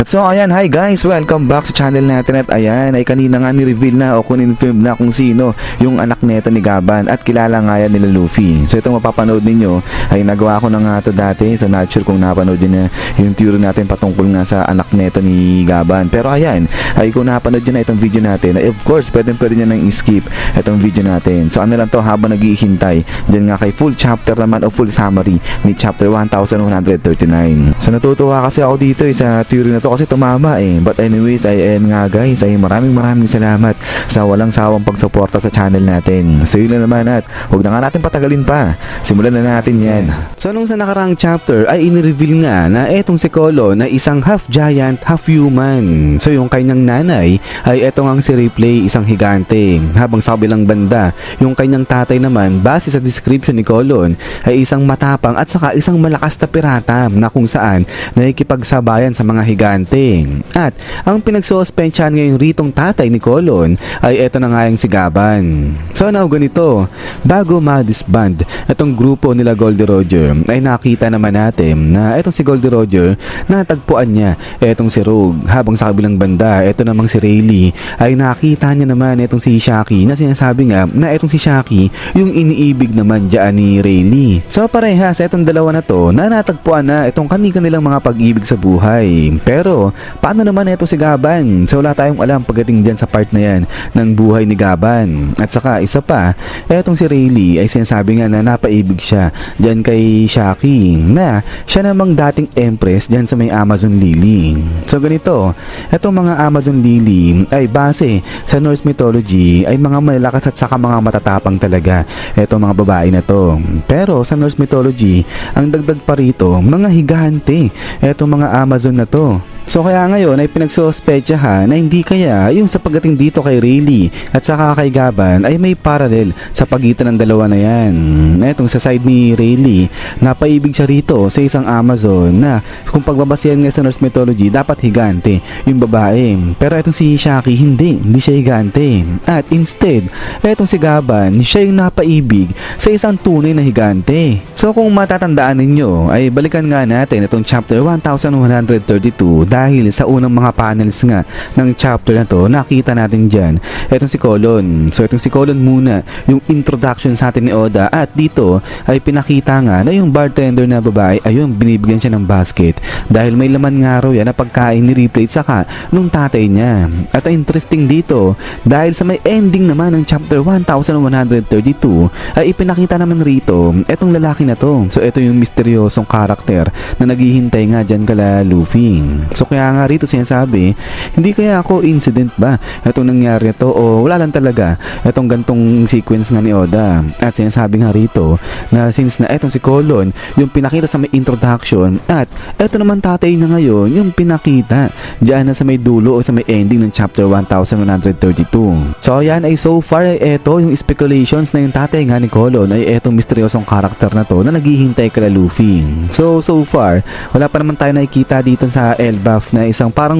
At so ayan, hi guys, welcome back sa channel natin. At ayan, ay kanina nga ni-reveal na o confirm na kung sino yung anak nito ni Gaban. At kilala nga yan nila Luffy. So itong mapapanood ninyo ay nagawa ko na nga ito dati. So not sure kung napanood nyo na yung theory natin patungkol nga sa anak nito ni Gaban. Pero ayan, ay kung napanood nyo na itong video natin, ay of course pwede nyo nang i-skip itong video natin. So ano lang to habang naghihintay dyan nga kay full chapter naman o full summary ni chapter 1139. So natutuwa kasi ako dito sa theory na to kasi tumama But anyways, ayan nga guys, ay maraming salamat sa walang sawang pagsuporta sa channel natin. So yun na naman at huwag na nga natin patagalin pa. Simulan na natin yan. So nung sa nakarang chapter ay inireveal nga na etong si Kolo na isang half giant, half human. So yung kanyang nanay ay etong ang si Ripley, isang higante. Habang sa kabilang banda, yung kanyang tatay naman base sa description ni Colon ay isang matapang at saka isang malakas na pirata na kung saan nakikipagsabayan sa mga higante. At ang pinagsuspensyahan ngayon ritong tatay ni Colon ay eto na nga yung si Gaban. So now ganito, bago ma-disband itong grupo nila Goldie Roger ay nakita naman natin na etong si Goldie Roger natagpuan niya etong si Rogue. Habang sa kabilang banda, eto namang si Rayleigh ay nakita niya naman etong si Shaki na sinasabi nga na etong si Shaki yung iniibig naman dyan ni Rayleigh. So parehas etong dalawa na to na natagpuan na itong kanilang mga pag-ibig sa buhay. Pero paano naman ito si Gaban? So wala tayong alam pagdating dyan sa part na yan ng buhay ni Gaban. At saka isa pa, etong si Rayleigh ay sinasabi nga na napaibig siya dyan kay Shaki na siya namang dating empress dyan sa may Amazon Lily. So ganito, etong mga Amazon Lily ay base sa Norse mythology ay mga malakas at saka mga matatapang talaga etong mga babae na to. Pero sa Norse mythology, ang dagdag pa rito, mga higante etong mga Amazon na to. So kaya ngayon ay pinagsuspetsahan na hindi kaya yung sa pagdating dito kay Rayleigh at saka kay Gaban ay may parallel sa pagitan ng dalawa na yan. Etong sa side ni Rayleigh, napaibig siya rito sa isang Amazon na kung pagbabasihan nga sa Norse mythology dapat higante yung babae. Pero etong si Shaki hindi siya higante. At instead, etong si Gaban, siya yung napaibig sa isang tunay na higante. So kung matatandaan ninyo ay balikan nga natin itong chapter 1132 dahil sa unang mga panels nga ng chapter na to, nakita natin dyan etong si Colon. So etong si Colon muna yung introduction sa atin ni Oda at dito ay pinakita nga na yung bartender na babae ayun binibigyan siya ng basket dahil may laman nga raw yan na pagkain ni Ripley saka nung tatay niya. At interesting dito dahil sa may ending naman ng chapter 1132 ay ipinakita naman rito etong lalaki na to. So ito yung misteryosong karakter na naghihintay nga dyan kala Luffy. So kaya nga rito sinasabi, hindi kaya ako incident ba itong nangyari ito o wala lang talaga itong gantong sequence nga ni Oda. At sinasabi nga rito na since na etong si Colon yung pinakita sa may introduction at eto naman tatay na ngayon yung pinakita dyan na sa may dulo o sa may ending ng chapter 1132. So yan ay so far ay eto yung speculations na yung tatay nga ni Colon ay etong misteryosong karakter na to na naghihintay kala Luffy. So far wala pa naman tayo nakikita dito sa Elbaf na isang parang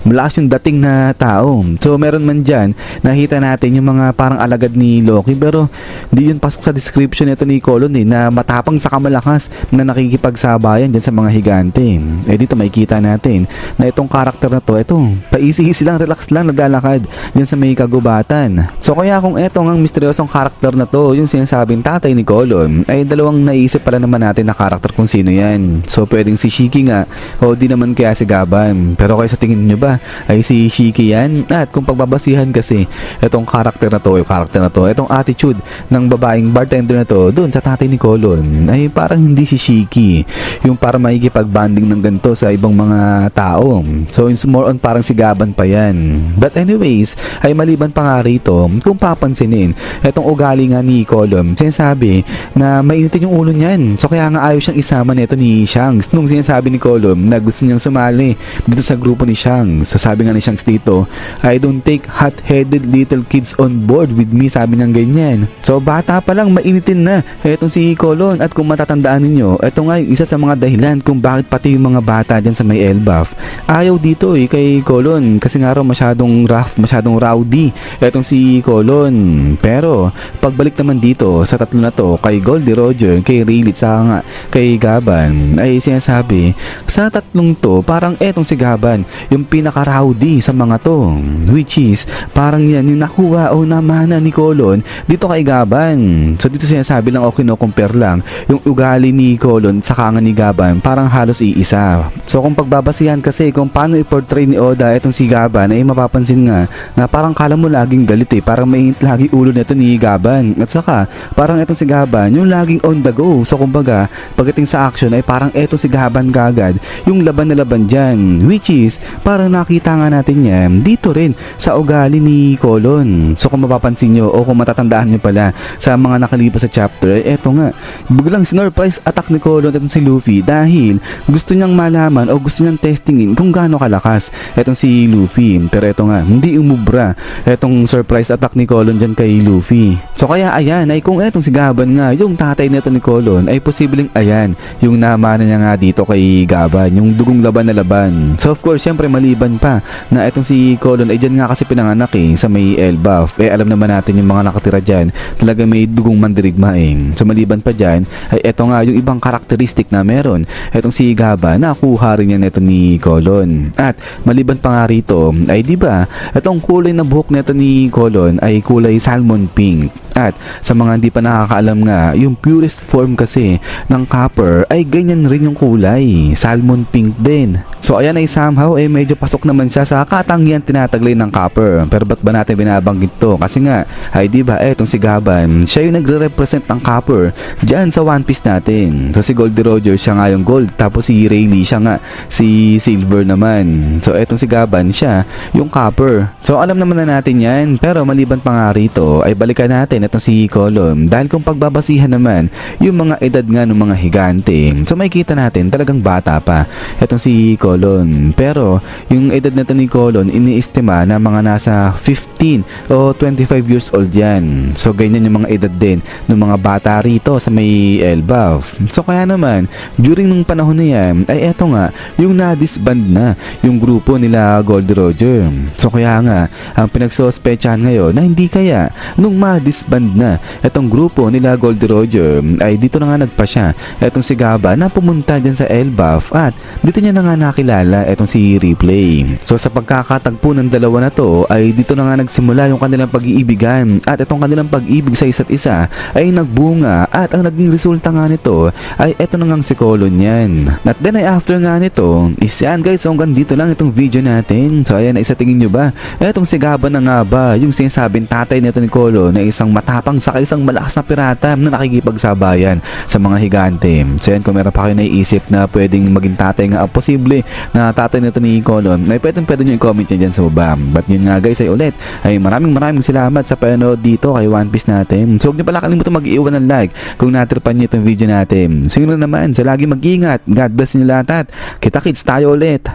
malakas yung dating na tao. So meron man dyan, nakita natin yung mga parang alagad ni Loki pero di yun pasok sa description nito ni Colon na matapang sa kamalakas na nakikipagsabayan dyan sa mga higante. Dito makikita natin na itong karakter na to, paisi-isi lang, relax lang, naglalakad dyan sa may kagubatan. So kaya kung etong ang misteryosong karakter na to, yung sinasabing tatay ni Colon, ay dalawang naisip pala naman natin na karakter kung sino yan. So pwedeng si Shiki nga o di naman kaya si Gaban. Pero kayo sa tingin nyo ba ay si Shiki yan? At kung pagbabasihan kasi itong karakter na to, itong attitude ng babaeng bartender na to doon sa tatay ni Colon ay parang hindi si Shiki yung para makikipag-banding ng ganito sa ibang mga tao. So it's more on parang si Gaban pa yan. But anyways, ay maliban pa nga rito, kung papansinin itong ugali nga ni Colon, sinasabi na mainitin yung ulo niyan. So kaya nga ayaw siyang isama nito ni Shanks nung sinasabi ni Colon na gusto niyang sumali dito sa grupo ni Shanks. So sabi nga ni Shanks dito, I don't take hot-headed little kids on board with me, sabi niyang ganyan. So bata pa lang mainitin na etong si Colon. At kung matatandaan ninyo, ito nga yung isa sa mga dahilan kung bakit pati yung mga bata dyan sa may Elbaf ayaw dito kay Colon kasi nga raw masyadong rough, masyadong rowdy etong si Colon. Pero pagbalik naman dito sa tatlo na to, kay Goldie Roger, kay Rayleigh, saka nga kay Gaban, ay sinasabi sa tatlong to para parang etong si Gaban, yung pinaka-rowdy sa mga to. Which is, parang yan yung nakuha o namana ni Colon dito kay Gaban. So dito sinasabi lang o kino-compare lang yung ugali ni Colon sa kanga ni Gaban, parang halos iisa. So kung pagbabasihan kasi kung paano i-portray ni Oda etong si Gaban, ay mapapansin nga na parang kala mo laging galit parang mainit lagi ulo nito ni Gaban. At saka parang etong si Gaban yung laging on the go. So kumbaga pagdating sa action ay parang etong si Gaban kagad yung laban na laban dyan, which is parang nakita nga natin yan dito rin sa ugali ni Colon. So kung mapapansin nyo o kung matatandaan nyo pala sa mga nakalipas sa chapter, eto nga biglang sinurprise attack ni Colon etong si Luffy dahil gusto niyang malaman o gusto niyang testingin kung gaano kalakas etong si Luffy. Pero eto nga, hindi umubra etong surprise attack ni Colon dyan kay Luffy. So kaya ayan ay kung etong si Gaban nga yung tatay nito ni Colon, ay posibleng ayan yung namana niya nga dito kay Gaban, yung dugong laban na laban. So of course syempre maliban pa na etong si Colon ay dyan nga kasi pinanganak sa may Elbaf. Alam naman natin yung mga nakatira dyan talaga may dugong mandirigma So maliban pa dyan ay eto nga yung ibang karakteristik na meron etong si Gaban, nakuha rin yan neto ni Colon. At maliban pa nga rito ay diba etong kulay na buhok neto ni Colon ay kulay salmon pink. At sa mga hindi pa nakakaalam nga, yung purest form kasi ng copper ay ganyan rin yung kulay, salmon pink din. So ayan ay somehow ay medyo pasok naman siya sa katangian tinataglay ng copper. Pero ba't ba natin binabanggit to? Kasi nga ay diba etong si Gaban, siya yung nagre-represent ng copper dyan sa One Piece natin. So si Goldie Roger siya nga yung gold, tapos si Rayleigh siya nga si silver naman. So etong si Gaban siya yung copper. So alam naman na natin yan, pero maliban pa nga rito ay balikan natin etong si Colon. Dahil kung pagbabasihan naman yung mga edad nga ng mga higante, so makikita natin talagang bata pa etong si Colon. Pero yung edad na ni Colon iniestima na mga nasa 15 o 25 years old yan. So ganyan yung mga edad din ng mga bata rito sa may Elbaf. So kaya naman during nung panahon na yan ay eto nga yung na-disband na yung grupo nila Goldie Roger. So kaya nga ang pinagsuspechahan ngayon na hindi kaya nung ma-disband na etong grupo nila Goldie Roger ay dito na nga nagpasya etong si Gaba na pumunta dyan sa Elbaf at dito niya na nga nakilala etong si Ripley. So sa pagkakatagpo ng dalawa na to ay dito na nga nagsimula yung kanilang pag-iibigan at itong kanilang pag-ibig sa isa't isa ay nagbunga at ang naging resulta nga nito ay eto na nga si Colon yan. At then ay after nga nito is yan guys, so hanggang dito lang itong video natin. So ayan, isa tingin nyo ba etong si Gaba na nga ba yung sinasabing tatay nito ni Colon na isang matapang saka isang malakas na pirata na nakikipagsabayan sa mga higante. So yan, kung meron pa kayo naiisip na pwedeng maging tatay nga posible na tatay nito ni Colon, ay pwede nyo i-comment nyo dyan sa baba. But yun nga guys ay ulit ay maraming salamat sa panonood dito kay One Piece natin. So huwag nyo pala kalimutan mag-iwan ng like kung natripan nyo itong video natin. So yun naman, so lagi mag-ingat. God bless nyo lahat at kita-kits tayo ulit.